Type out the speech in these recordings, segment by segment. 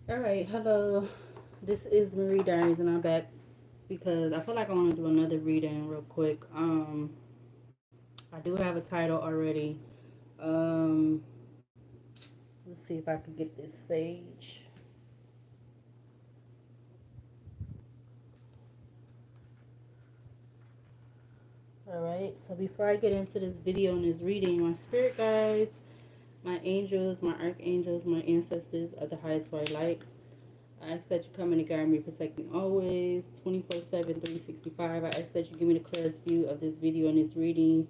All right, hello. This is Marie Diaries, and I'm back because I feel like I want to do another reading real quick. I do have a title already. Um, let's see if I can get this sage. All right. So before I get into this video and this reading, my spirit guides, my angels, my archangels, my ancestors of the highest white light, I ask that you come in and guide me, protect me always, 24/7, 365. I ask that you give me the clearest view of this video and this reading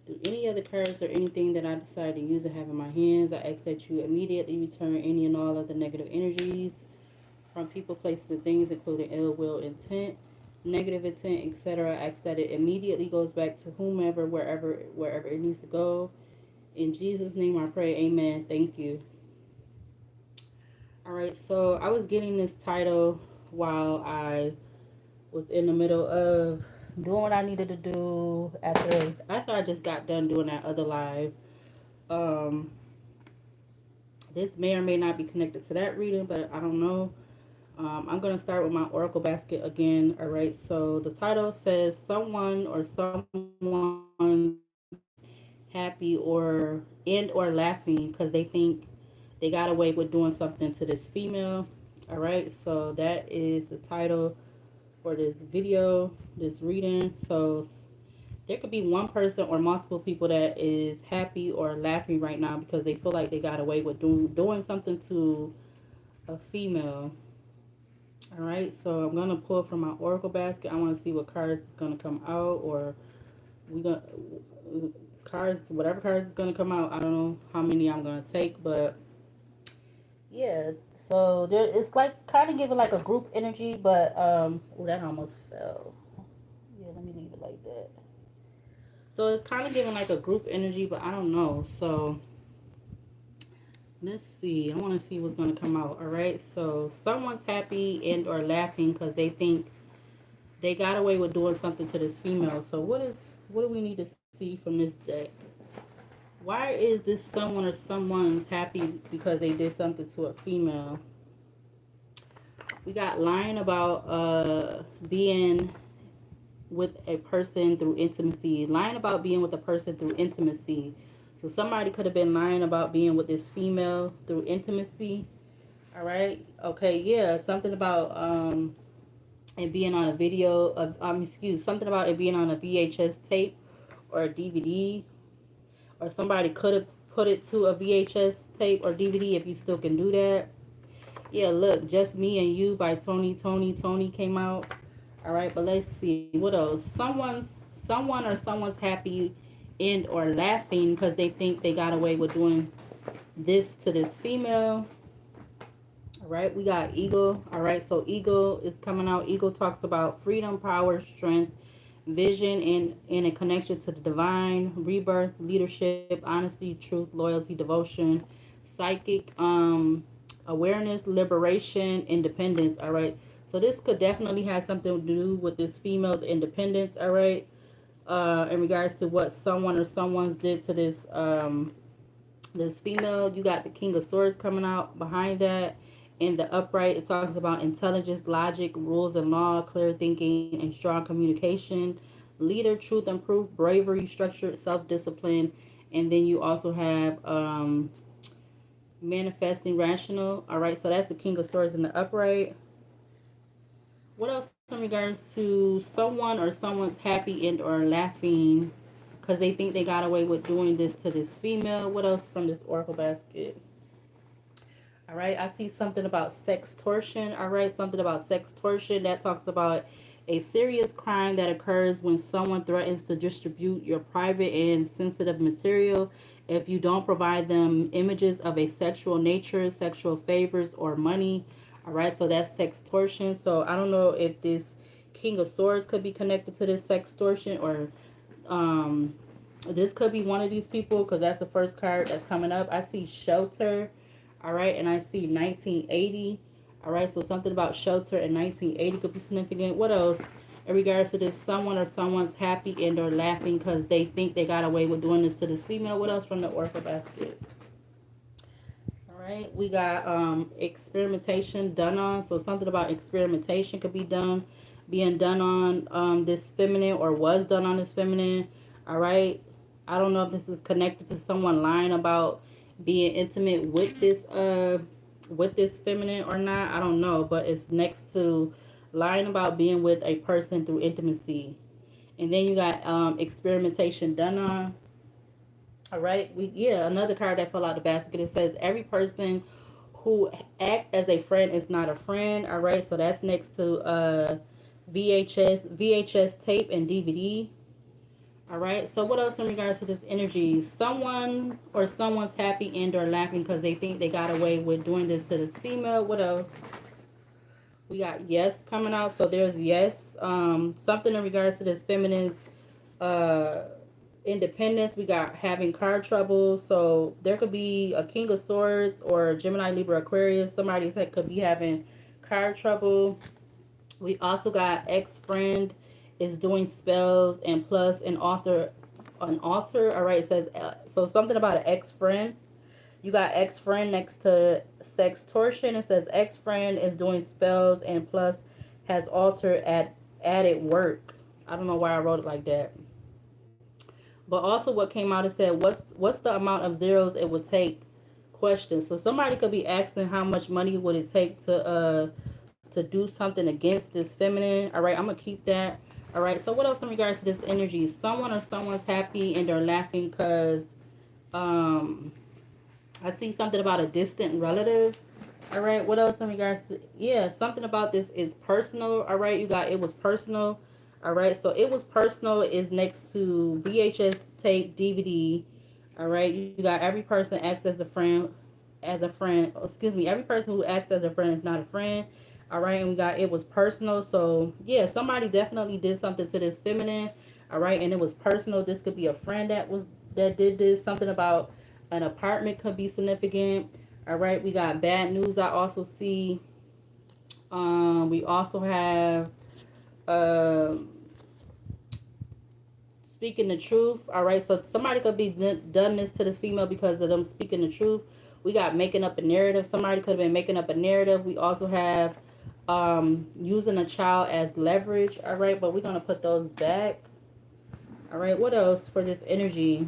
through any other cards or anything that I decide to use or have in my hands. I ask that you immediately return any and all of the negative energies from people, places, and things, including ill will, intent, negative intent, etc. I ask that it immediately goes back to whomever, wherever it needs to go. In Jesus' name I pray, amen. Thank you. All right, so I was getting this title while I was in the middle of doing what I needed to do after I just got done doing that other live. Um, this may or may not be connected to that reading, but I don't know. I'm going to start with my Oracle basket again. All right, so the title says someone or someone's happy or laughing because they think they got away with doing something to this female. All right, so that is the title for this video, this reading. So there could be one person or multiple people that is happy or laughing right now because they feel like they got away with doing something to a female. All right, so I'm gonna pull from my oracle basket. I want to see what cards is gonna come out, or we gonna cards, whatever cards is gonna come out. I don't know how many I'm gonna take, but yeah. So there, it's like kind of giving like a group energy, but oh, that almost fell. Yeah, let me leave it like that. So it's kind of giving like a group energy, but I don't know. So let's see. I want to see what's going to come out. All right. So someone's happy and or laughing because they think they got away with doing something to this female. So what do we need to see from this deck? Why is this someone or someone's happy because they did something to a female? We got lying about being with a person through intimacy, lying about being with a person through intimacy. So somebody could have been lying about being with this female through intimacy. All right. Okay. Yeah. Something about it being on a video of something about it being on a VHS tape or a DVD, or somebody could have put it to a VHS tape or DVD if you still can do that. Yeah, look, Just Me and You by Tony came out. All right, but let's see what else. Someone or someone's happy and or laughing because they think they got away with doing this to this female. All right, we got Eagle. All right, so Eagle is coming out. Eagle talks about freedom, power, strength, vision, and a connection to the divine, rebirth, leadership, honesty, truth, loyalty, devotion, psychic, awareness, liberation, independence. All right, so this could definitely have something to do with this female's independence. All right, in regards to what someone or someone's did to this female. You got the King of Swords coming out behind that. In the upright, it talks about intelligence, logic, rules and law, clear thinking, and strong communication, leader, truth and proof, bravery, structured self-discipline, and then you also have manifesting rational. All right, so that's the King of Swords in the upright. What else in regards to someone or someone's happy and or laughing because they think they got away with doing this to this female? What else from this oracle basket? All right, I see something about sex torsion. All right, something about sex torsion that talks about a serious crime that occurs when someone threatens to distribute your private and sensitive material if you don't provide them images of a sexual nature, sexual favors, or money. All right, so that's sex torsion. So I don't know if this King of Swords could be connected to this sex torsion, or um, this could be one of these people because that's the first card that's coming up. I see shelter. All right, and I see 1980. All right, so something about shelter in 1980 could be significant. What else in regards to this? Someone or someone's happy and or laughing because they think they got away with doing this to this female. What else from the oracle basket? right, we got experimentation done on. So something about experimentation could be done, being done on this feminine, or was done on this feminine. All right. I don't know if this is connected to someone lying about being intimate with this feminine or not. I don't know, but it's next to lying about being with a person through intimacy. And then you got experimentation done on. All right. Another card that fell out the basket. It says every person who act as a friend is not a friend. All right. So that's next to VHS tape and DVD. All right. So what else in regards to this energy? Someone or someone's happy and or laughing because they think they got away with doing this to this female. What else? We got yes coming out. So there's yes. Something in regards to this feminine's uh independence. We got having car trouble. So there could be a king of swords or Gemini, Libra, Aquarius. Somebody said could be having car trouble. We also got ex-friend is doing spells and plus an altar. All right, it says so something about an ex-friend. You got ex-friend next to sex torsion. It says ex-friend is doing spells and plus has altar at added work. I don't know why I wrote it like that. But also what came out, it said what's the amount of zeros it would take, question. So somebody could be asking how much money would it take to do something against this feminine. All right, I'm gonna keep that. All right, so what else in regards to this energy? Someone or someone's happy and they're laughing because um I see something about a distant relative. All right, what else in regards to, yeah, something about this is personal. All right, you got it was personal. All right, so it was personal is next to VHS tape, DVD. All right, you got every person acts as a friend. Excuse me, every person who acts as a friend is not a friend. All right, and we got it was personal. So yeah, somebody definitely did something to this feminine. All right, and it was personal. This could be a friend that did this. Something about an apartment could be significant. All right, we got bad news. I also see. We also have um speaking the truth. All right, so somebody could be done this to this female because of them speaking the truth. We got making up a narrative. Somebody could have been making up a narrative. We also have using a child as leverage. All right, but we're gonna put those back. All right, what else for this energy?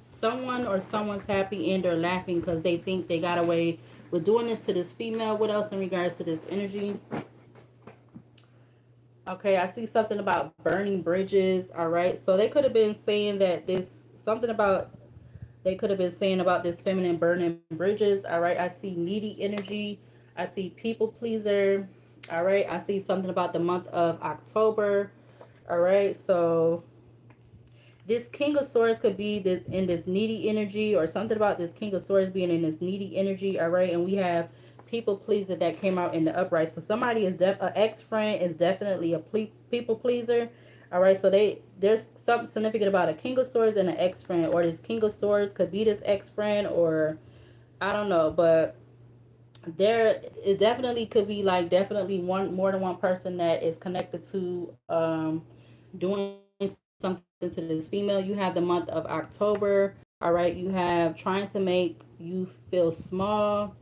Someone or someone's happy and or laughing because they think they got away with doing this to this female. What else in regards to this energy? Okay, I see something about burning bridges. All right, so they could have been saying that this something about they could have been saying about this feminine burning bridges. All right, I see needy energy. I see people pleaser. All right, I see something about the month of October. All right, so this King of Swords could be in this needy energy, or something about this King of Swords being in this needy energy. All right, and we have people pleaser that came out in the upright. So somebody is an ex friend is definitely a people pleaser. All right, so there's something significant about a King of Swords and an ex friend, or this King of Swords could be this ex friend, or I don't know, but there it definitely could be like definitely one more than one person that is connected to doing something to this female. You have the month of October. All right, you have trying to make you feel small.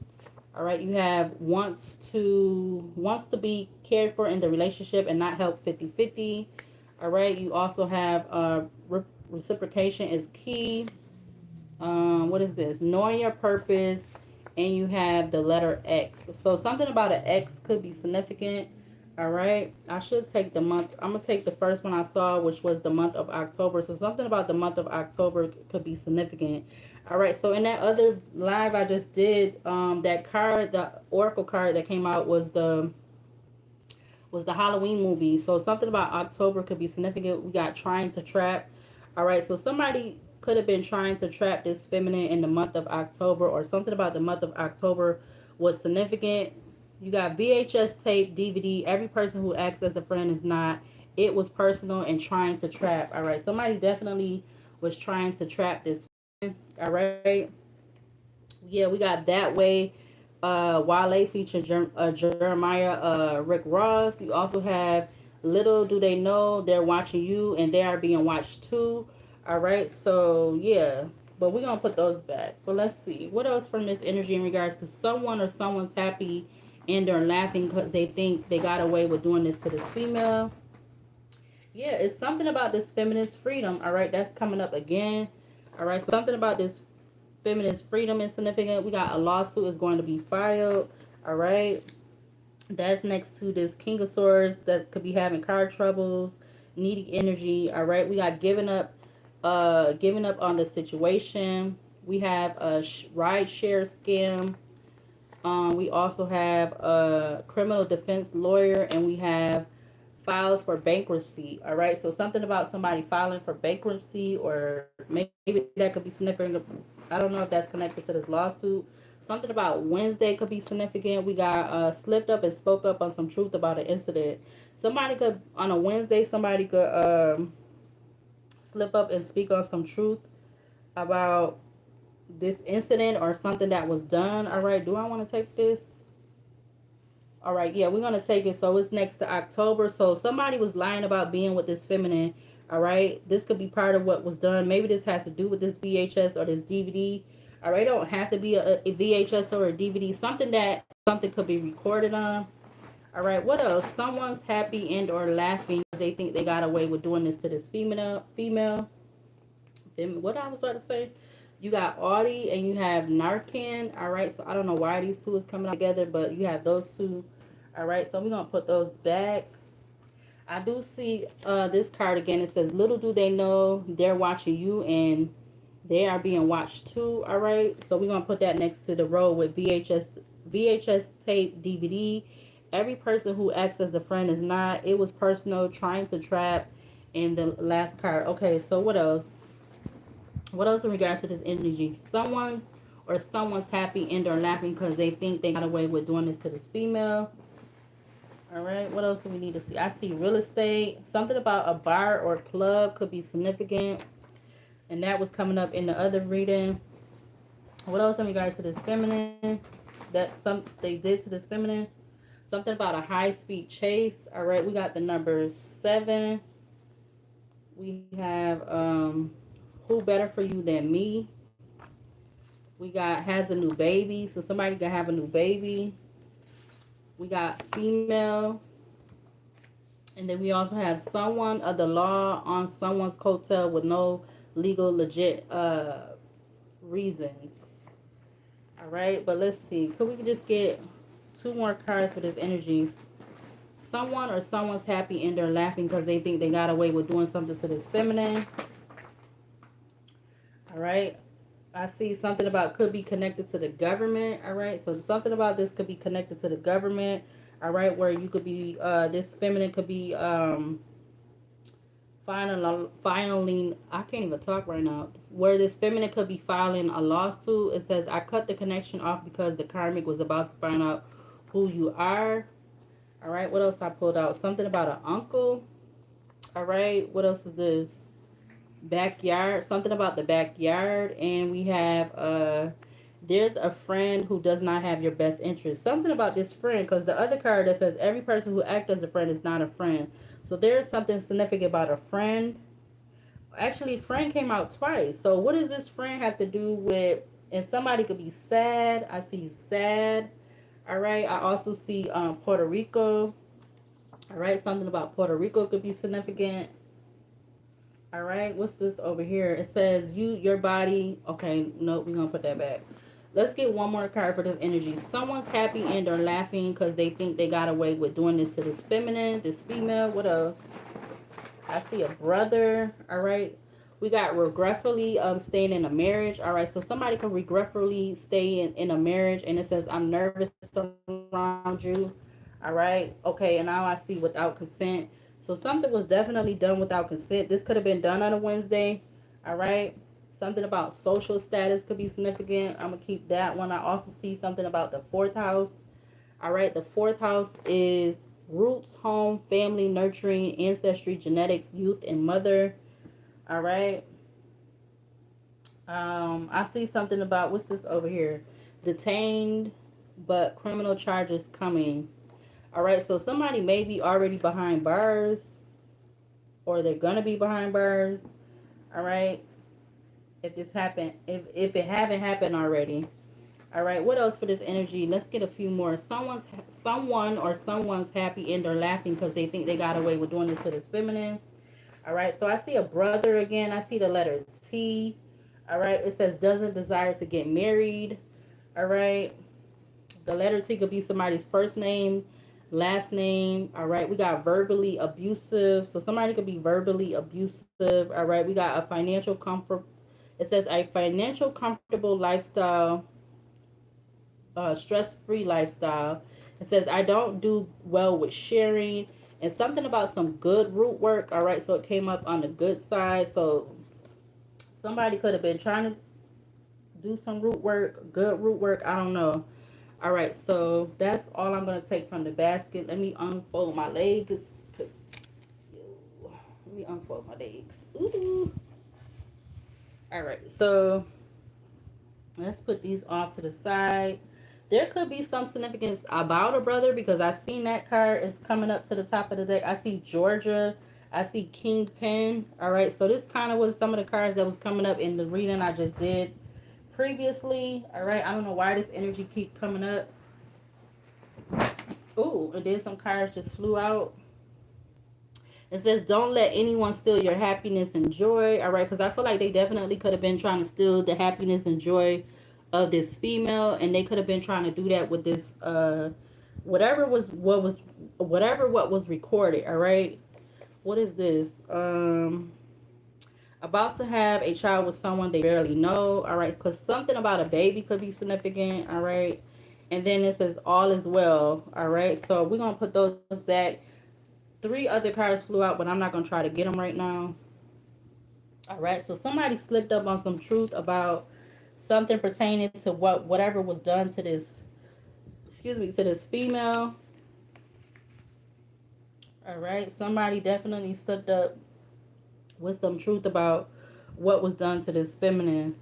All right, you have wants to be cared for in the relationship and not help 50-50. All right, you also have reciprocation is key. What is this? Knowing your purpose, and you have the letter X. So something about an X could be significant. All right, I should take the month. I'm gonna take the first one I saw, which was the month of October. So something about the month of October could be significant. All right, so in that other live I just did, that card, the Oracle card that came out was the Halloween movie. So something about October could be significant. We got trying to trap. All right, so somebody could have been trying to trap this feminine in the month of October, or something about the month of October was significant. You got VHS tape, DVD. Every person who acts as a friend is not. It was personal and trying to trap. All right, somebody definitely was trying to trap this. All right, yeah, we got that way. Wale featured Jeremiah, Rick Ross. You also have Little Do They Know They're Watching You and They Are Being Watched Too. All right, so yeah. but we're gonna put those back. But let's see what else from this energy in regards to someone or someone's happy and or laughing because they think they got away with doing this to this female. Yeah, it's something about this feminist freedom. All right, that's coming up again. All right, so something about this feminist freedom is significant. We got a lawsuit is going to be filed. All right, that's next to this King of Swords that could be having car troubles, needy energy. All right, we got giving up on the situation. We have a ride share scam. We also have a criminal defense lawyer, and we have files for bankruptcy. All right, so something about somebody filing for bankruptcy, or maybe that could be significant. I don't know if that's connected to this lawsuit. Something about Wednesday could be significant. We got slipped up and spoke up on some truth about an incident. Somebody could on a Wednesday. Somebody could slip up and speak on some truth about this incident or something that was done. All right, do I want to take this? All right, yeah, we're going to take it. So it's next to October. So somebody was lying about being with this feminine. All right, this could be part of what was done. Maybe this has to do with this VHS or this DVD. All right, it don't have to be a VHS or a DVD. Something could be recorded on. All right, what else? Someone's happy and or laughing. They think they got away with doing this to this female. What I was about to say? You got Audi and you have Narcan. All right, so I don't know why these two is coming together, but you have those two. All right, so we're going to put those back. I do see this card again. It says, little do they know they're watching you and they are being watched too. All right, so we're going to put that next to the row with VHS tape, DVD. Every person who acts as a friend is not. It was personal, trying to trap. And the last card. Okay, so what else? What else in regards to this energy? Someone's happy and or laughing because they think they got away with doing this to this female. All right, what else do we need to see? I see real estate. Something about a bar or club could be significant. And that was coming up in the other reading. What else in regards to this feminine? They did to this feminine. Something about a high-speed chase. All right, we got the number 7. We have who better for you than me. We got has a new baby. So somebody can have a new baby. We got female. And then we also have someone of the law on someone's coattail with no legal legit reasons. All right, but let's see. Could we just get 2 more cards for this energy? Someone or someone's happy and they're laughing because they think they got away with doing something to this feminine. All right. I see something about could be connected to the government. All right. So something about this could be connected to the government. All right. Where you could be, this feminine could be filing, I can't even talk right now. Where this feminine could be filing a lawsuit. It says, I cut the connection off because the karmic was about to find out who you are. All right. What else I pulled out? Something about an uncle. All right. What else is this? Backyard, something about the backyard. And we have there's a friend who does not have your best interest. Something about this friend, because the other card that says every person who acts as a friend is not a friend. So there's something significant about a friend. Actually, friend came out twice. So what does this friend have to do with? And somebody could be sad. I see sad. All right, I also see Puerto Rico. All right, something about Puerto Rico could be significant. All right, what's this over here? It says your body. Okay, no, we're gonna put that back. Let's get one more card for this energy. Someone's happy and or laughing because they think they got away with doing this to this feminine, this female. What else? I see a brother. All right, we got regretfully staying in a marriage. All right, so somebody can regretfully stay in a marriage, and it says I'm nervous around you. All right, okay, and now I see without consent. So something was definitely done without consent. This could have been done on a Wednesday. All right. Something about social status could be significant. I'm going to keep that one. I also see something about the 4th house. All right. The 4th house is roots, home, family, nurturing, ancestry, genetics, youth, and mother. All right. I see something about, what's this over here? Detained, but criminal charges coming. All right, so somebody may be already behind bars or they're going to be behind bars. All right. if this happened, if it haven't happened already. All right, what else for this energy? Let's get a few more. Someone or someone's happy and they're laughing because they think they got away with doing this to this feminine. All right, so I see a brother again. I see the letter T. All right, it says doesn't desire to get married. All right, the letter T could be somebody's first name, last name. All right, we got verbally abusive. So somebody could be verbally abusive. All right, we got a financial comfort. It says a financial comfortable lifestyle, stress-free lifestyle. It says I don't do well with sharing, and something about some good root work. All right, so it came up on the good side. So somebody could have been trying to do some root work, good root work. I don't know. All right, so that's all I'm gonna take from the basket. Let me unfold my legs. Let me unfold my legs. Ooh. All right, so let's put these off to the side. There could be some significance about a brother because I seen that card is coming up to the top of the deck. I see Georgia. I see Kingpin. All right, so this kind of was some of the cards that was coming up in the reading I just did previously. All right, I don't know why this energy keep coming up. Oh, and then some cards just flew out. It says, don't let anyone steal your happiness and joy. All right, because I feel like they definitely could have been trying to steal the happiness and joy of this female, and they could have been trying to do that with this whatever what was recorded. All right, what is this? About to have a child with someone they barely know. All right, because something about a baby could be significant. All right, and then it says all is well. All right, so we're gonna put those back. Three other cards flew out, but I'm not gonna try to get them right now. All right, so somebody slipped up on some truth about something pertaining to whatever was done to this, excuse me, to this female. All right, somebody definitely slipped up with some truth about what was done to this feminine.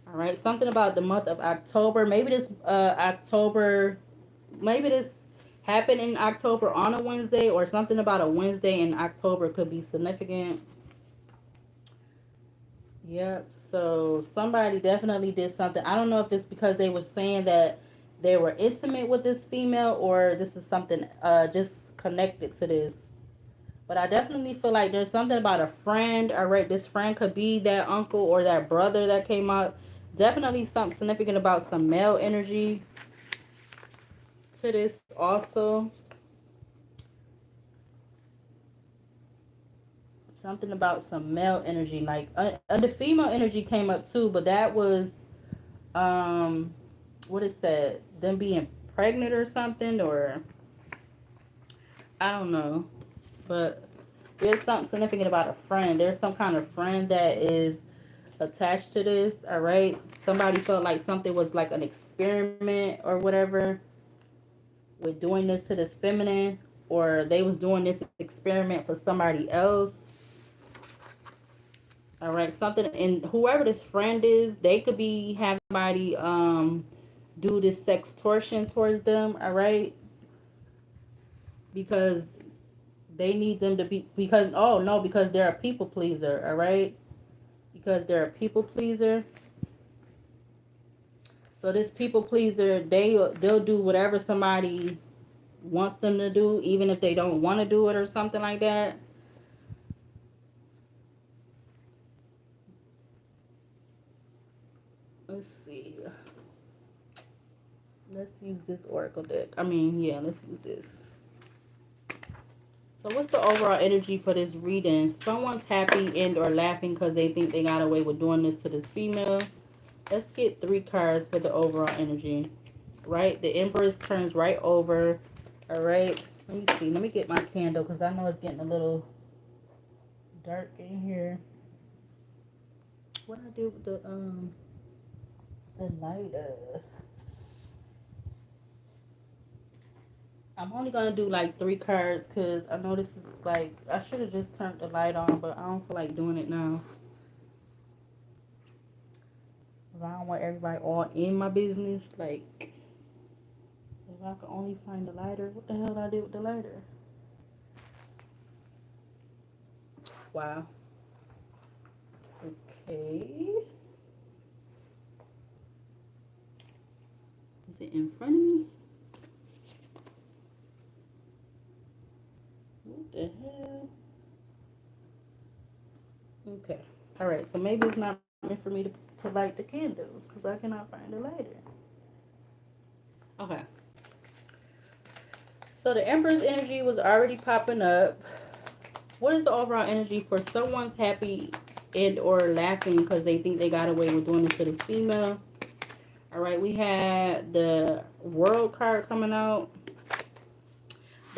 All right, something about the month of October. Maybe this October, maybe this happened in October on a Wednesday, or something about a Wednesday in October could be significant. Yep. So somebody definitely did something. I don't know if it's because they were saying that they were intimate with this female, or this is something just connected to this. But I definitely feel like there's something about a friend. All right, this friend could be that uncle or that brother that came out. Definitely something significant about some male energy to this also. Something about some male energy, like the female energy came up too, but that was um what it said, them being pregnant or something, or I don't know. But there's something significant about a friend. There's some kind of friend that is attached to this. All right, somebody felt like something was like an experiment or whatever with doing this to this feminine, or they was doing this experiment for somebody else. All right, something, and whoever this friend is, they could be having somebody do this sextortion towards them. All right, because they need them to be, because oh no, because they're a people pleaser. All right, because they're a people pleaser. So this people pleaser, they'll do whatever somebody wants them to do, even if they don't want to do it or something like that. Let's see. Let's use this oracle deck. I mean, yeah, let's use this. So what's the overall energy for this reading? Someone's happy and or laughing because they think they got away with doing this to this female. Let's get three cards for the overall energy. Right? The Empress turns right over. All right. Let me see. Let me get my candle because I know it's getting a little dark in here. What I do with the lighter? I'm only gonna do like three cards because I know this is like, I should have just turned the light on, but I don't feel like doing it now. I don't want everybody all in my business. Like, if I could only find the lighter, what the hell did I do with the lighter? Wow. Okay. Is it in front of me? What the hell? Okay. All right. So maybe it's not meant for me to light the candle because I cannot find a lighter. Okay. So the Emperor's energy was already popping up. What is the overall energy for someone's happy and or laughing because they think they got away with doing this to this female? All right, we had the World card coming out.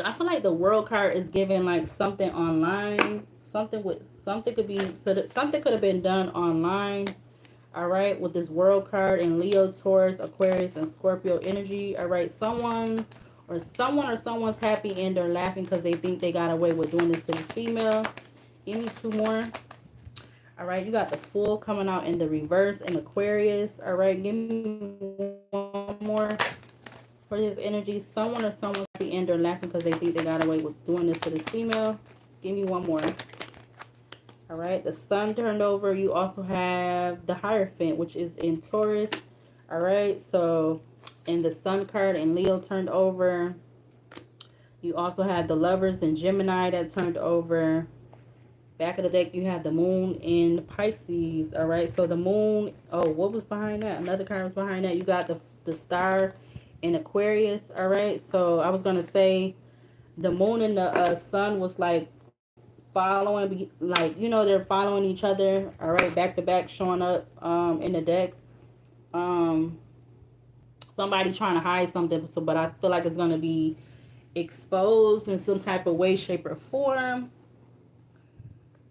I feel like the World card is giving like something online, something could be so that something could have been done online. All right, with this World card and Leo, Taurus, Aquarius, and Scorpio energy. All right, someone's happy and they're laughing because they think they got away with doing this to this female. Give me two more. All right, you got the Fool coming out in the reverse in Aquarius. All right, give me one more for his energy. Someone's happy and they're laughing because they think they got away with doing this to this female. Give me one more. All right, the Sun turned over. You also have the Hierophant, which is in Taurus. All right, so in the Sun card and Leo turned over. You also had the Lovers in Gemini that turned over. Back of the deck, you had the Moon in Pisces. All right, so the Moon. Oh, what was behind that? Another card was behind that. You got the Star in Aquarius. All right, so I was gonna say the Moon and the Sun was like following, like they're following each other. All right, back to back, showing up in the deck. Um, somebody trying to hide something. So, but I feel like it's gonna be exposed in some type of way, shape, or form.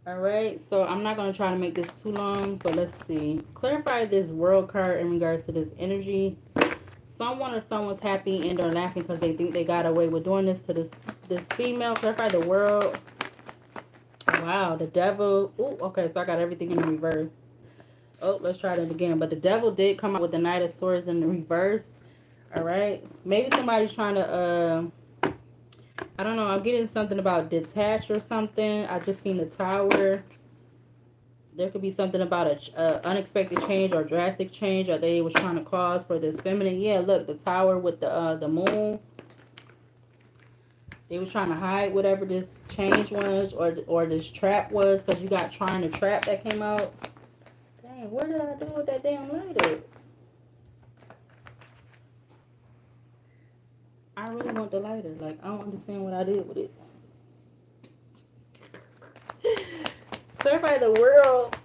All right, so I'm not going to try to make this too long, but let's see. Clarify this World card in regards to this energy. Someone's happy and are laughing because they think they got away with doing this to this female. Clarify the World. Wow, the Devil. Ooh, okay, so I got everything in the reverse. Oh, let's try that again. But the Devil did come out with the Knight of Swords in the reverse. All right, maybe somebody's trying to I don't know. I'm getting something about detached or something. I just seen the Tower. There could be something about a unexpected change or drastic change that they was trying to cause for this feminine. Yeah, look, the Tower with the Moon. They was trying to hide whatever this change was or this trap was, because you got Trying to Trap that came out. Dang, what did I do with that damn lighter? I really want the lighter. Like, I don't understand what I did with it. Clarify the World.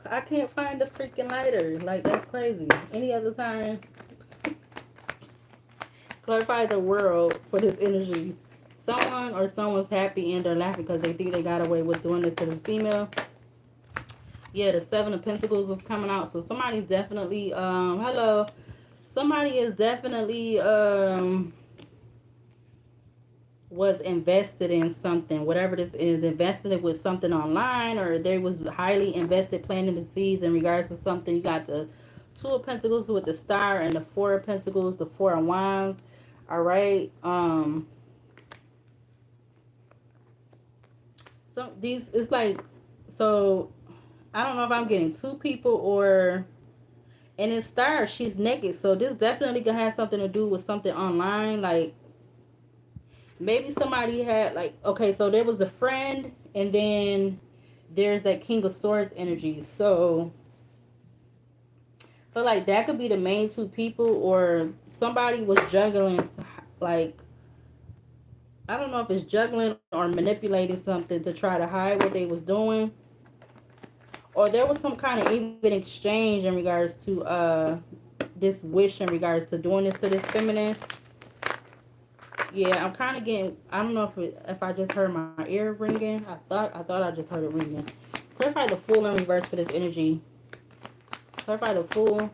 I can't find the freaking lighter. Like, that's crazy. Any other time. Clarify the World for this energy. Someone's happy and they're laughing because they think they got away with doing this to this female. Yeah, the Seven of Pentacles is coming out. So somebody's definitely, hello. Somebody is definitely, was invested in something, whatever this is, invested with something online, or they was highly invested planting the seeds in regards to something. You got the Two of Pentacles with the Star and the Four of Pentacles, the Four of Wands. All right. So these, it's like, so I don't know if I'm getting two people or, and in Star, she's naked. So this definitely gonna have something to do with something online, like maybe somebody had like, okay, so there was a friend and then there's that King of Swords energy. So I feel like that could be the main two people, or somebody was juggling, like, I don't know if it's juggling or manipulating something to try to hide what they was doing, or there was some kind of even exchange in regards to this wish in regards to doing this to this feminine. Yeah, I'm kind of getting, I don't know if I just heard my ear ringing. I thought I just heard it ringing. Clarify the Fool in reverse for this energy. Clarify the Fool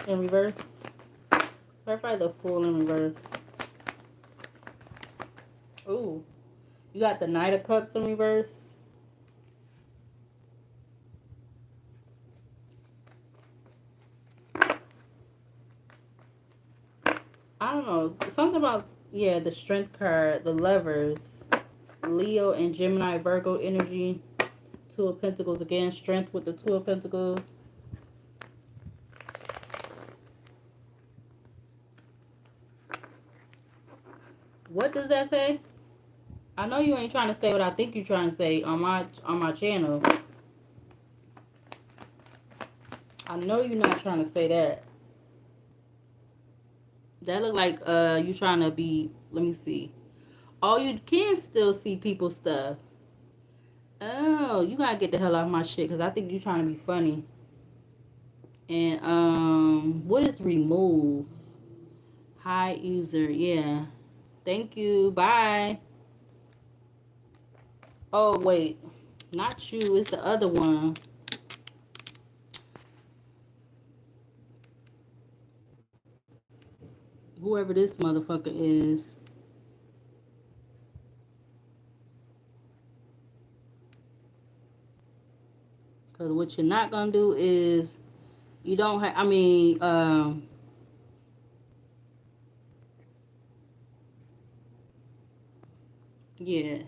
in reverse. Clarify the Fool in reverse. Ooh. You got the Knight of Cups in reverse. I don't know. Something about, yeah, the Strength card, the Lovers, Leo and Gemini, Virgo energy. Two of Pentacles again. Strength with the Two of Pentacles. What does that say? I know you ain't trying to say what I think you're trying to say on my channel. I know you're not trying to say that. That look like you trying to be, let me see. Oh, you can still see people's stuff. Oh, you gotta get the hell out of my shit because I think you're trying to be funny. And what is remove? Hide user, yeah. Thank you. Bye. Oh wait. Not you, it's the other one. Whoever this motherfucker is. Because what you're not going to do is, you don't have, yeah.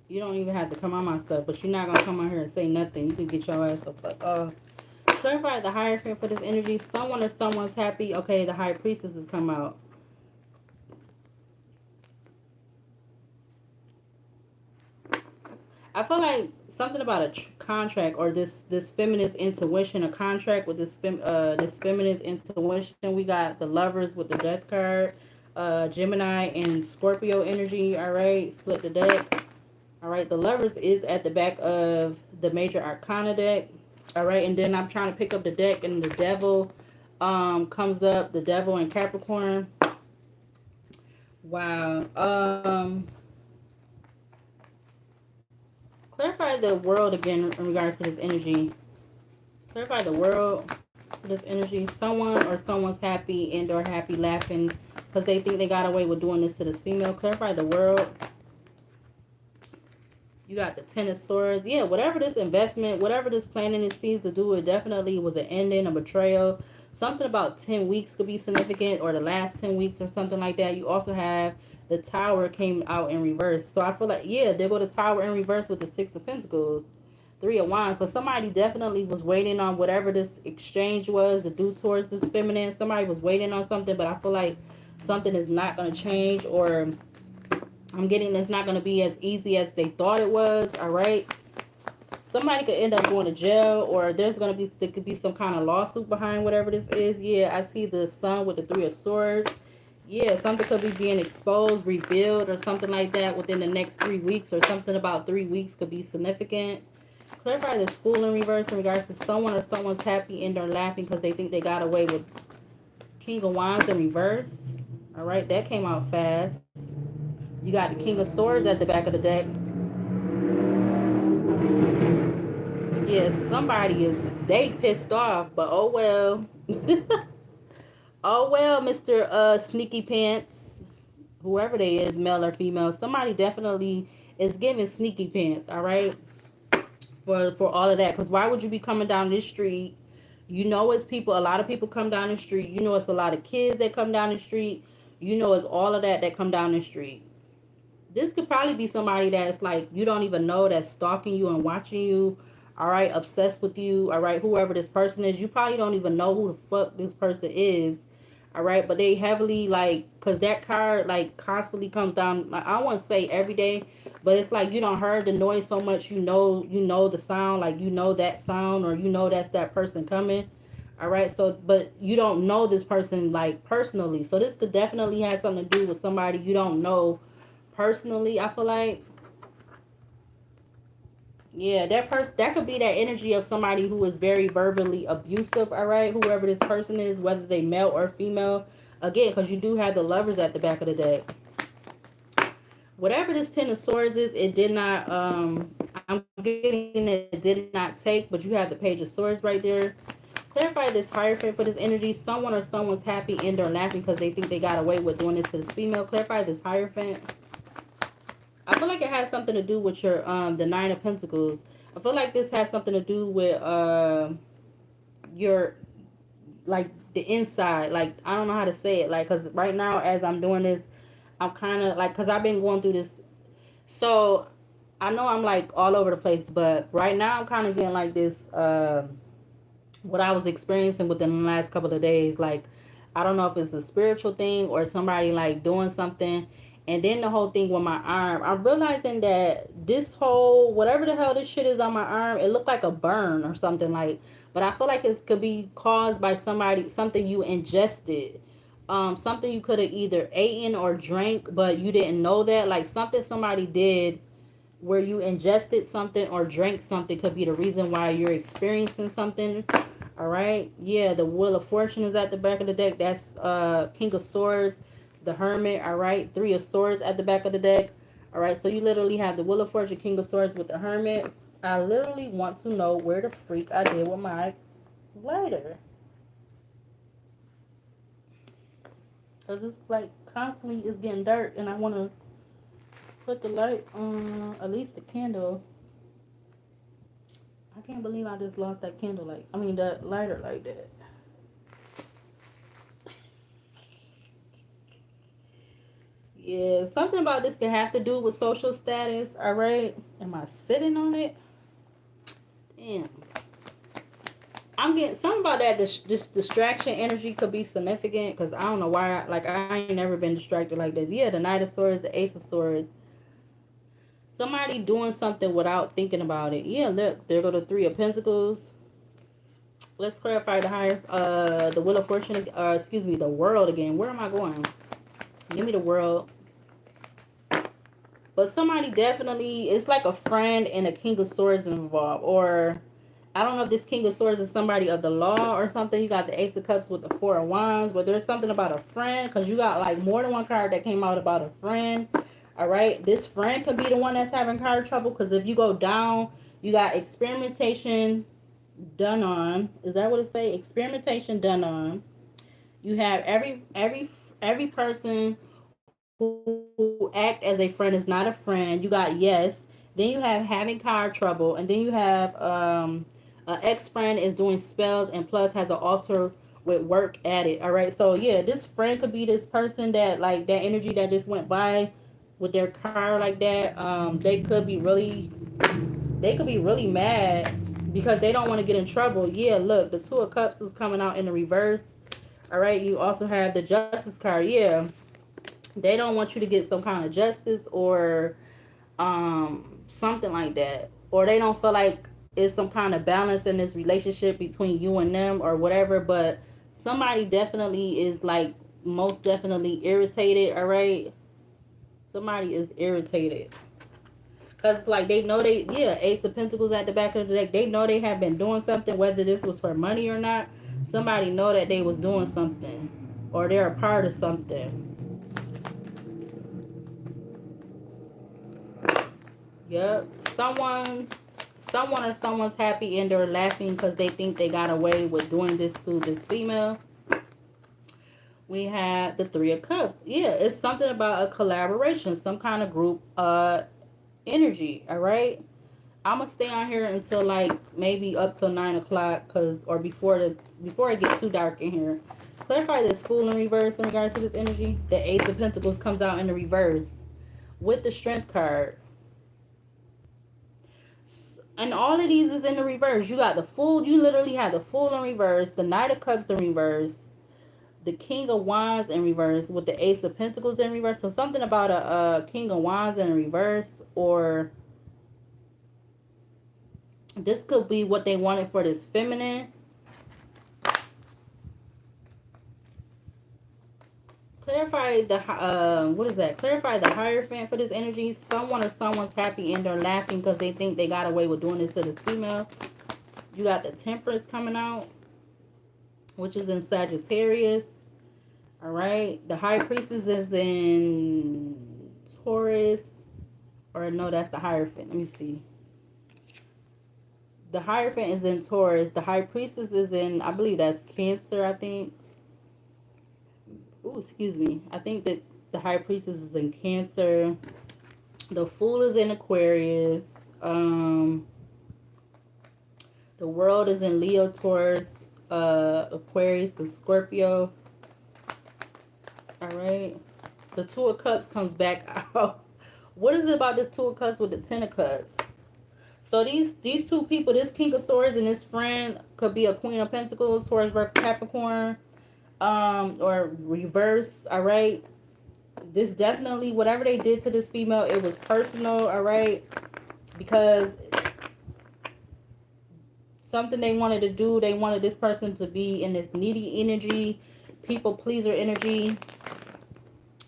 You don't even have to come on my stuff, but you're not going to come on here and say nothing. You can get your ass the fuck off. Clarify the Hierophant for this energy. Someone or someone's happy. Okay, the High Priestess has come out. I feel like something about a contract or this feminist intuition, a contract with this feminist intuition. We got the Lovers with the Death card, Gemini and Scorpio energy. All right, split the deck. All right, the Lovers is at the back of the Major Arcana deck. All right, and then I'm trying to pick up the deck, and the Devil comes up. The Devil in Capricorn. Wow. Clarify the world again in regards to this energy. Clarify the world for this energy. Someone or someone's happy and or happy laughing because they think they got away with doing this to this female. Clarify the world. You got the Ten of Swords. Yeah, whatever this investment, whatever this planning it seems to do, it definitely was an ending, a betrayal. Something about 10 weeks could be significant, or the last 10 weeks or something like that. You also have the Tower came out in reverse. So I feel like, yeah, they go to Tower in reverse with the Six of Pentacles. Three of Wands. But somebody definitely was waiting on whatever this exchange was to do towards this feminine. Somebody was waiting on something, but I feel like something is not going to change, or I'm getting it's not going to be as easy as they thought it was. All right. Somebody could end up going to jail, or there could be some kind of lawsuit behind whatever this is. Yeah, I see the Sun with the Three of Swords. Yeah, something could be being exposed, revealed, or something like that within the next 3 weeks, or something about 3 weeks could be significant. Clarify the Fool in reverse in regards to someone or someone's happy and or laughing because they think they got away with King of Wands in reverse. All right, that came out fast. You got the King of Swords at the back of the deck. Yes, they pissed off, but oh well. Oh well, Mr. Sneaky Pants. Whoever they is, male or female, somebody definitely is giving sneaky pants, all right? For all of that. Because why would you be coming down this street? You know it's people, a lot of people come down the street. You know it's a lot of kids that come down the street. You know it's all of that come down the street. This could probably be somebody that's like, you don't even know, that's stalking you and watching you, all right, obsessed with you, all right, whoever this person is. You probably don't even know who the fuck this person is, all right, but they heavily, like, because that card, like, constantly comes down, like, I don't want to say every day, but it's like you don't heard the noise so much, you know the sound, like, you know that sound, or you know that's that person coming, all right, so, but you don't know this person, like, personally, so this could definitely have something to do with somebody you don't know personally, I feel like. Yeah, that could be that energy of somebody who is very verbally abusive, all right? Whoever this person is, whether they male or female. Again, because you do have the Lovers at the back of the deck. Whatever this Ten of Swords is, it did not, I'm getting it did not take, but you have the Page of Swords right there. Clarify this Hierophant for this energy. Someone or someone's happy and or laughing because they think they got away with doing this to this female. Clarify this Hierophant. I feel like it has something to do with your the Nine of Pentacles. I feel like this has something to do with your, like, the inside. Like, I don't know how to say it. Like, because right now as I'm doing this, I'm kind of like, because I've been going through this. So I know I'm like all over the place, but right now I'm kind of getting like this. What I was experiencing within the last couple of days, like I don't know if it's a spiritual thing or somebody like doing something. And then the whole thing with my arm, I'm realizing that this whole whatever the hell this shit is on my arm, it looked like a burn or something like. But I feel like it could be caused by somebody, something you ingested, something you could have either eaten or drank, but you didn't know that. Like something somebody did where you ingested something or drank something could be the reason why you're experiencing something. All right. Yeah, the Wheel of Fortune is at the back of the deck. That's King of Swords, the Hermit. All right. Three of Swords at the back of the deck. All right. So you literally have the Wheel of Fortune, King of Swords with the Hermit. I literally want to know where the freak I did with my lighter. Because it's like constantly it's getting dark and I want to put the light on, at least the candle. I can't believe I just lost that candle light. I mean, that lighter like that. Yeah, something about this can have to do with social status. All right. Am I sitting on it? Damn. I'm getting something about that. This distraction energy could be significant because I don't know why. Like I ain't never been distracted like this. Yeah, the Knight of Swords, the Ace of Swords. Somebody doing something without thinking about it. Yeah, look, there go the Three of Pentacles. Let's clarify the higher, the Wheel of Fortune. Excuse me, the World again. Where am I going? Give me the World. But somebody definitely, it's like a friend and a King of Swords involved. Or I don't know if this King of Swords is somebody of the law or something. You got the Ace of Cups with the Four of Wands. But there's something about a friend. Because you got like more than one card that came out about a friend. All right. This friend could be the one that's having card trouble. Because if you go down, you got experimentation done on. Is that what it say? Experimentation done on. You have every person who act as a friend is not a friend. You got yes. Then you have having car trouble, and then you have an ex friend is doing spells and plus has an altar with work at it. All right, so yeah, this friend could be this person that like that energy that just went by with their car like that. They could be really mad because they don't want to get in trouble. Yeah, look, the Two of Cups is coming out in the reverse. All right, you also have the Justice card. Yeah, they don't want you to get some kind of justice or something like that, or they don't feel like it's some kind of balance in this relationship between you and them or whatever. But somebody definitely is like most definitely irritated. All right, somebody is irritated because like they know they, yeah, Ace of Pentacles at the back of the deck, they know they have been doing something, whether this was for money or not. Somebody know that they was doing something or they're a part of something. Yep. Someone or someone's happy and they're laughing because they think they got away with doing this to this female. We had the Three of Cups. Yeah, it's something about a collaboration, some kind of group energy. All right. I'm gonna stay on here until like maybe up till 9 o'clock, cause or before it gets too dark in here. Clarify this Fool in reverse in regards to this energy. The Ace of Pentacles comes out in the reverse with the Strength card. And all of these is in the reverse. You got the Fool. You literally have the Fool in reverse, the Knight of Cups in reverse, the King of Wands in reverse, with the Ace of Pentacles in reverse. So something about a King of Wands in reverse, or this could be what they wanted for this feminine. Clarify the what is that? Clarify the Hierophant for this energy. Someone or someone's happy and they're laughing because they think they got away with doing this to this female. You got the Temperance coming out, which is in Sagittarius. All right. The High Priestess is in Taurus. Or no, that's the Hierophant. Let me see. The Hierophant is in Taurus. The High Priestess is in, I believe that's Cancer, I think. Oh, excuse me. I think that the High Priestess is in Cancer. The Fool is in Aquarius. The World is in Leo, Taurus, Aquarius, and Scorpio. All right. The Two of Cups comes back out What is it about this Two of Cups with the Ten of Cups? So these two people, this King of Swords and this friend, could be a Queen of Pentacles, Taurus versus Capricorn, or reverse. All right. This definitely, whatever they did to this female, it was personal. All right, because something they wanted to do, they wanted this person to be in this needy energy, people pleaser energy,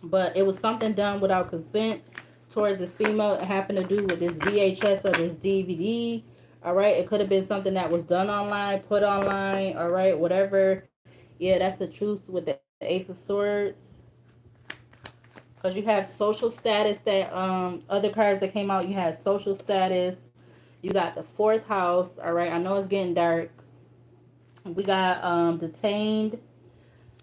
but it was something done without consent towards this female. It happened to do with this VHS or this DVD. All right, it could have been something that was done online, put online. All right, whatever. Yeah, that's the truth with the Ace of Swords. Because you have social status, that other cards that came out, you had social status. You got the fourth house. All right, I know it's getting dark. We got detained.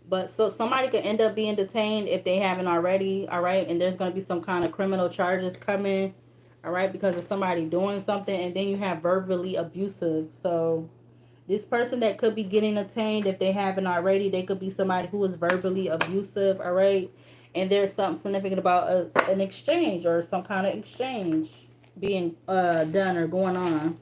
But so somebody could end up being detained if they haven't already. All right, and there's going to be some kind of criminal charges coming. All right, because of somebody doing something. And then you have verbally abusive. So this person that could be getting detained, if they haven't already, they could be somebody who is verbally abusive. All right, and there's something significant about an exchange or some kind of exchange being done or going on.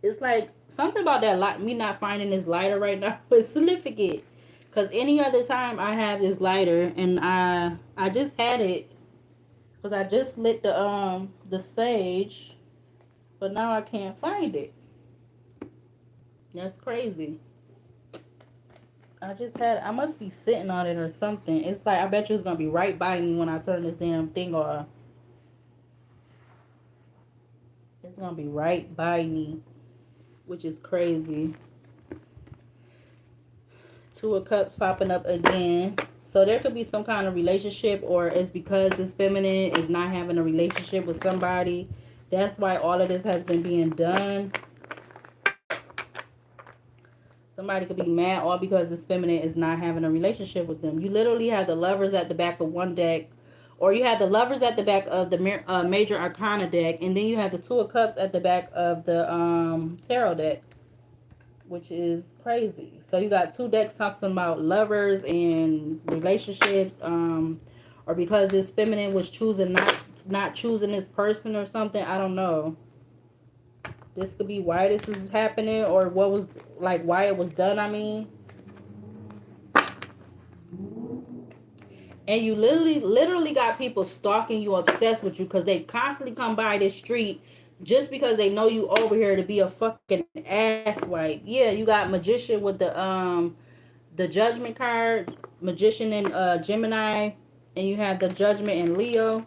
It's like something about that light, me not finding this lighter right now is significant. Because any other time I have this lighter, and I just had it because I just lit the sage, but now I can't find it. That's crazy. I must be sitting on it or something. It's like, I bet you it's going to be right by me when I turn this damn thing off. It's going to be right by me, which is crazy. Two of Cups popping up again. So there could be some kind of relationship, or it's because this feminine is not having a relationship with somebody. That's why all of this has been being done. Somebody could be mad all because this feminine is not having a relationship with them. You literally have the Lovers at the back of one deck, or you have the Lovers at the back of the Major Arcana deck, and then you have the Two of Cups at the back of the Tarot deck, which is crazy. So you got two decks talking about lovers and relationships, or because this feminine was choosing not choosing this person or something. I don't know. This could be why this is happening, or what was, like, why it was done, I mean. And you literally got people stalking you, obsessed with you, because they constantly come by this street just because they know you over here to be a fucking asswipe. Yeah, you got Magician with the Judgment card, Magician in Gemini, and you have the Judgment in Leo.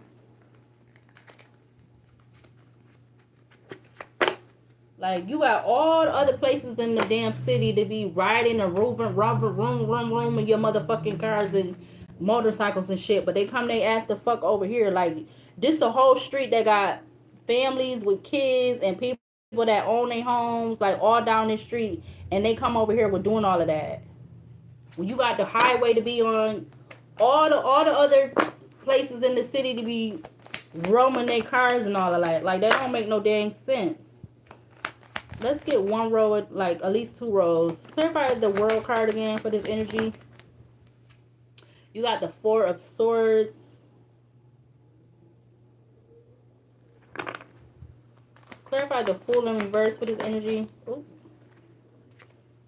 Like, you got all the other places in the damn city to be riding and roving, room in your motherfucking cars and motorcycles and shit. But they come, they ask the fuck over here. Like, this a whole street that got families with kids and people that own their homes, like, all down the street. And they come over here with doing all of that. When you got the highway to be on, all the other places in the city to be roaming their cars and all of that. Like, that don't make no dang sense. Let's get one row, like at least two rows. Clarify the World card again for this energy. You got the Four of Swords. Clarify the Fool in reverse for this energy. Ooh.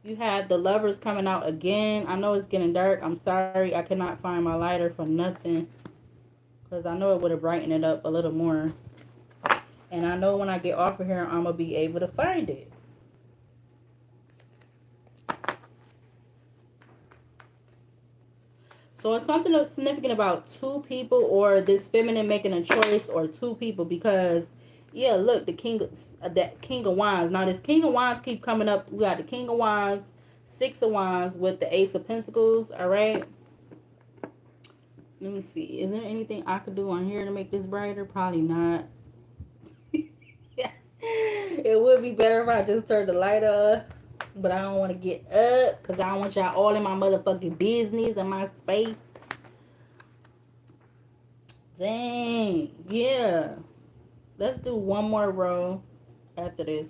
You had the Lovers coming out again. I know it's getting dark. I'm sorry. I cannot find my lighter for nothing, because I know it would have brightened it up a little more. And I know when I get off of here, I'm going to be able to find it. So it's something that's significant about two people, or this feminine making a choice, or two people. Because, yeah, look, the King of Wands. Now, this King of Wands keep coming up. We got the King of Wands, Six of Wands with the Ace of Pentacles. All right. Let me see. Is there anything I could do on here to make this brighter? Probably not. It would be better if I just turned the light off, but I don't want to get up because I don't want y'all all in my motherfucking business and my space. Dang. Yeah. Let's do one more row after this.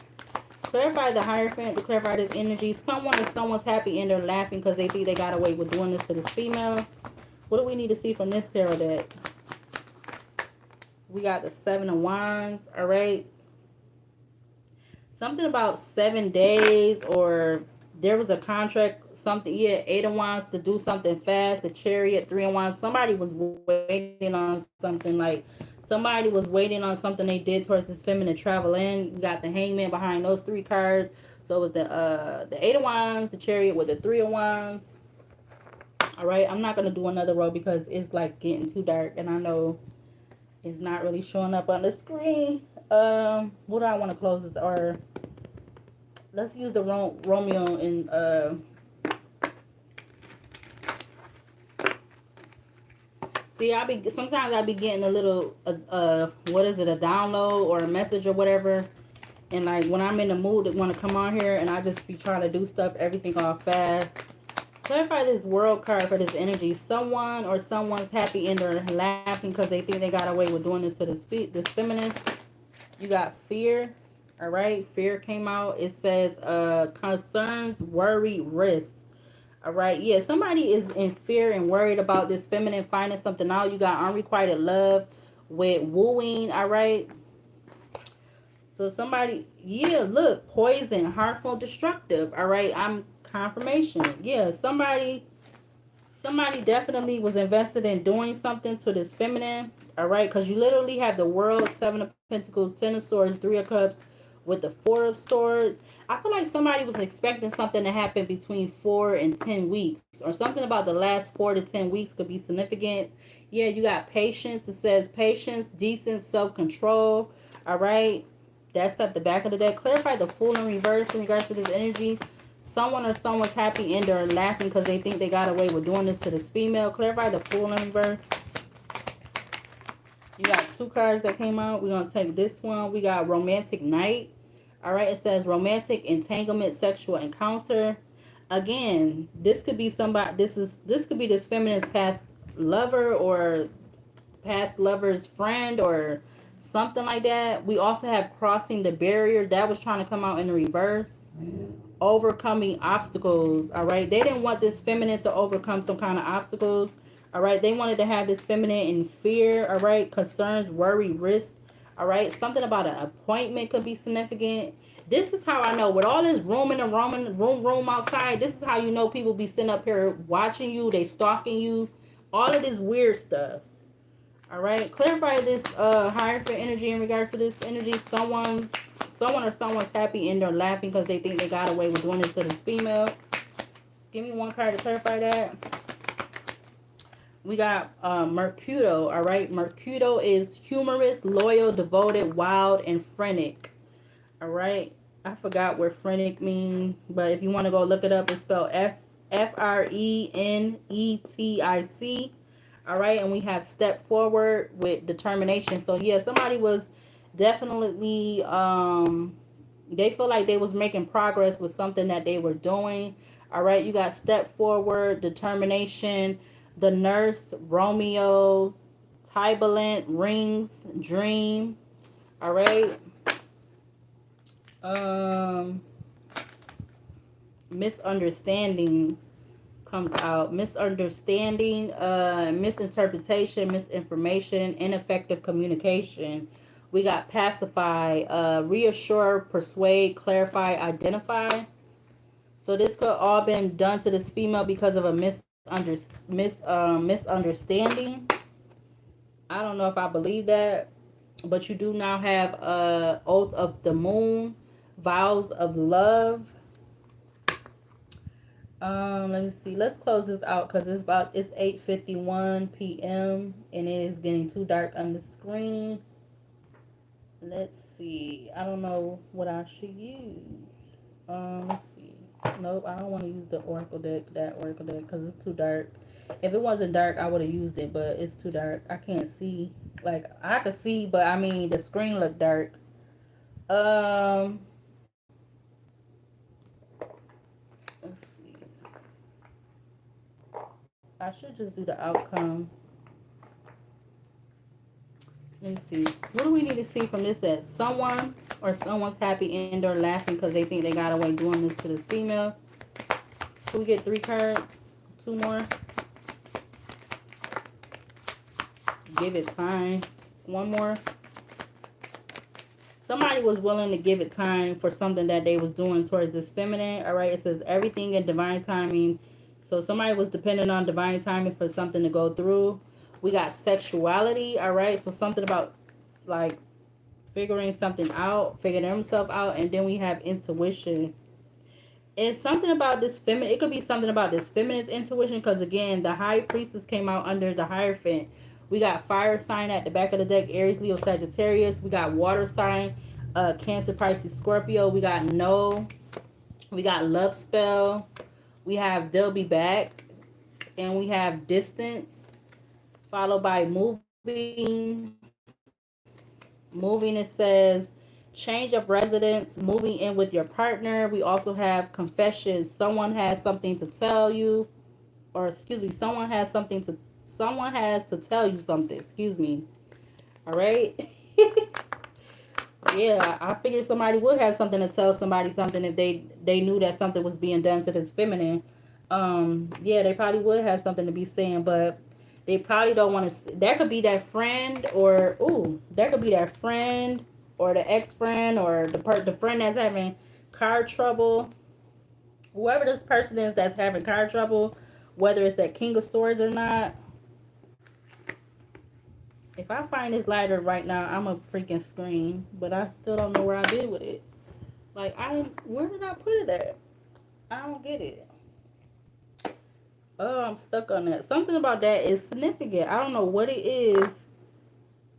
Clarify the Hierophant to clarify this energy. Someone's happy and they're laughing because they think they got away with doing this to this female. What do we need to see from this tarot deck? We got the Seven of Wands, all right? Something about 7 days, or there was a contract, something, yeah, Eight of Wands to do something fast, the Chariot, Three of Wands. Somebody was waiting on something, like somebody was waiting on something they did towards this feminine travel in. We got the Hangman behind those three cards. So it was the Eight of Wands, the Chariot with the Three of Wands. All right, I'm not gonna do another row because it's like getting too dark, and I know it's not really showing up on the screen. What do I want to close this? Or let's use the Romeo and see, sometimes I be getting a little what is it, a download or a message or whatever, and like when I'm in the mood to want to come on here, and I just be trying to do stuff, everything all fast. Clarify this World card for this energy. Someone or someone's happy and they're laughing because they think they got away with doing this to this feminine. You got fear. All right, fear came out. It says concerns, worry, risk. All right, yeah, somebody is in fear and worried about this feminine finding something out. You got unrequited love with wooing. All right, so somebody, yeah, look, poison, harmful, destructive. All right, I'm confirmation. Yeah, somebody definitely was invested in doing something to this feminine. All right, because you literally have the World, Seven of Pentacles, Ten of Swords, Three of Cups with the Four of Swords. I feel like somebody was expecting something to happen between 4 and 10 weeks, or something about the last 4 to 10 weeks could be significant. Yeah, you got patience. It says patience, decent self-control. All right, that's at the back of the deck. Clarify the Fool in reverse in regards to this energy. Someone or someone's happy and they're laughing because they think they got away with doing this to this female. Clarify the Fool in reverse. You got two cards that came out. We're going to take this one. We got Romantic Night. All right, it says romantic entanglement, sexual encounter. Again, this could be somebody, this could be this feminine's past lover or past lover's friend or something like that. We also have crossing the barrier. That was trying to come out in the reverse. Overcoming obstacles. All right, they didn't want this feminine to overcome some kind of obstacles. All right, they wanted to have this feminine in fear. All right, concerns, worry, risk. All right, something about an appointment could be significant. This is how I know, with all this room in the room outside, this is how you know people be sitting up here watching you, they stalking you, all of this weird stuff. All right, clarify this Hierophant energy in regards to this energy. Someone or someone's happy and they're laughing because they think they got away with doing this to this female. Give me one card to clarify that. We got Mercudo. All right, Mercudo is humorous, loyal, devoted, wild, and frenetic. All right, I forgot what frenetic means, but if you want to go look it up, it's spelled Frenetic. All right, and we have step forward with determination. So yeah, somebody was definitely they feel like they was making progress with something that they were doing. All right, you got step forward, determination, the Nurse, Romeo, Turbulent, Rings, Dream. All right, misunderstanding comes out. Misunderstanding, misinterpretation, misinformation, ineffective communication. We got pacify, reassure, persuade, clarify, identify. So this could all been done to this female because of a misunderstanding. I don't know if I believe that, but you do now have oath of the moon, vows of love. Let me see. Let's close this out because it's 8:51 p.m. and it is getting too dark on the screen. Let's see. I don't know what I should use. Let's see. Nope, I don't want to use the Oracle deck, because it's too dark. If it wasn't dark, I would have used it, but it's too dark. I can't see. Like, I could see, but I mean, the screen looked dark. Let's see. I should just do the outcome. Let me see. What do we need to see from this set? Someone or someone's happy and or laughing because they think they got away doing this to this female. Can we get 3 cards? 2 more. Give it time. one more. Somebody was willing to give it time for something that they was doing towards this feminine. All right, it says everything in divine timing. So somebody was dependent on divine timing for something to go through. We got sexuality. All right, so something about like figuring something out, figuring themselves out, and then we have intuition. It's something about this feminine. It could be something about this feminine intuition because again, the high priestess came out under the Hierophant. We got fire sign at the back of the deck, Aries, Leo, Sagittarius. We got water sign, Cancer, Pisces, Scorpio. We got no. We got love spell. We have they'll be back, and we have distance, followed by moving. Moving, it says change of residence, moving in with your partner. We also have confessions. Someone has something to tell you, or excuse me, someone has to tell you something. Excuse me. All right. Yeah, I figured somebody would have something to tell somebody something if they knew that something was being done to this feminine. Yeah, they probably would have something to be saying, but they probably don't want to. That could be that friend, or that could be that friend, or the ex friend, or the friend that's having car trouble. Whoever this person is that's having car trouble, whether it's that King of Swords or not. If I find this lighter right now, I'm a freaking scream. But I still don't know where I did with it. Like where did I put it at? I don't get it. Oh, I'm stuck on that. Something about that is significant. I don't know what it is.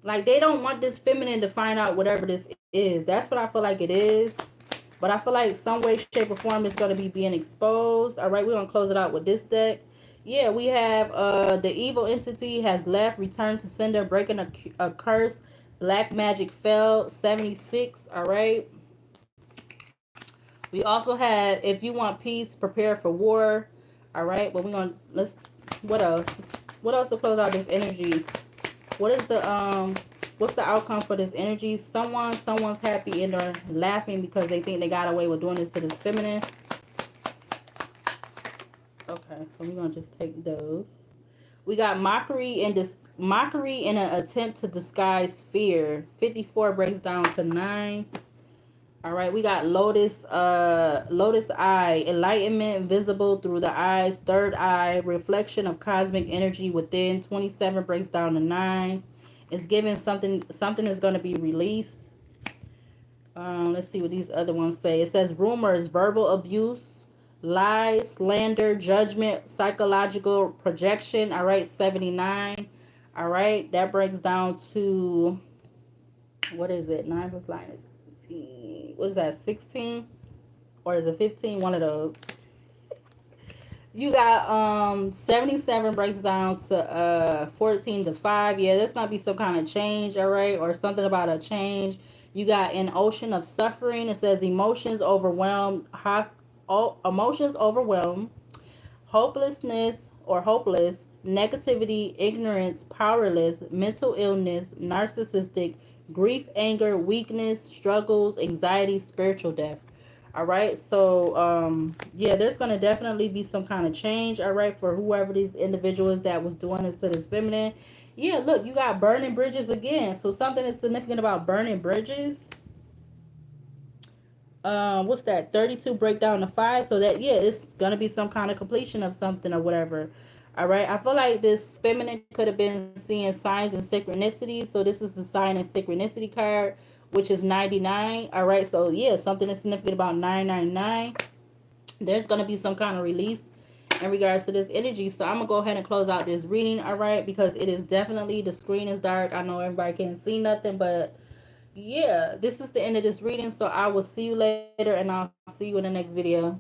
Like, they don't want this feminine to find out whatever this is. That's what I feel like it is. But I feel like some way, shape, or form is going to be being exposed. All right, we're going to close it out with this deck. Yeah, we have the evil entity has left, returned to sender, breaking a curse. Black magic fell, 76. All right. We also have, if you want peace, prepare for war. All right, but we're going to, what else? What else to close out this energy? What is what's the outcome for this energy? Someone's happy and they're laughing because they think they got away with doing this to this feminine. Okay, so we're gonna just take those. We got mockery and mockery in an attempt to disguise fear. 54 breaks down to 9. All right, we got lotus eye, enlightenment visible through the eyes, third eye, reflection of cosmic energy within. 27 breaks down to 9. It's giving something is going to be released. Let's see what these other ones say. It says rumors, verbal abuse, lies, slander, judgment, psychological projection. All right, 79. All right, that breaks down to, what is it? 9 plus 9 is 15. What is that, 16? Or is it 15? One of those. You got 77 breaks down to 14 to 5. Yeah, there's gonna be some kind of change, all right, or something about a change. You got an ocean of suffering. It says emotions overwhelmed, emotions overwhelmed, hopelessness or hopeless, negativity, ignorance, powerless, mental illness, narcissistic, grief, anger, weakness, struggles, anxiety, spiritual death. All right, so yeah, there's gonna definitely be some kind of change. All right, for whoever these individuals that was doing this to this feminine. Yeah, look, you got burning bridges again. So something is significant about burning bridges. What's that? 32 break down to 5. So that, yeah, it's gonna be some kind of completion of something or whatever. All right, I feel like this feminine could have been seeing signs and synchronicity. So this is the sign and synchronicity card, which is 99. All right, so yeah, something is significant about 999. There's gonna be some kind of release in regards to this energy. So I'm gonna go ahead and close out this reading, all right, because it is definitely, the screen is dark. I know everybody can't see nothing, but yeah, this is the end of this reading. So I will see you later, and I'll see you in the next video.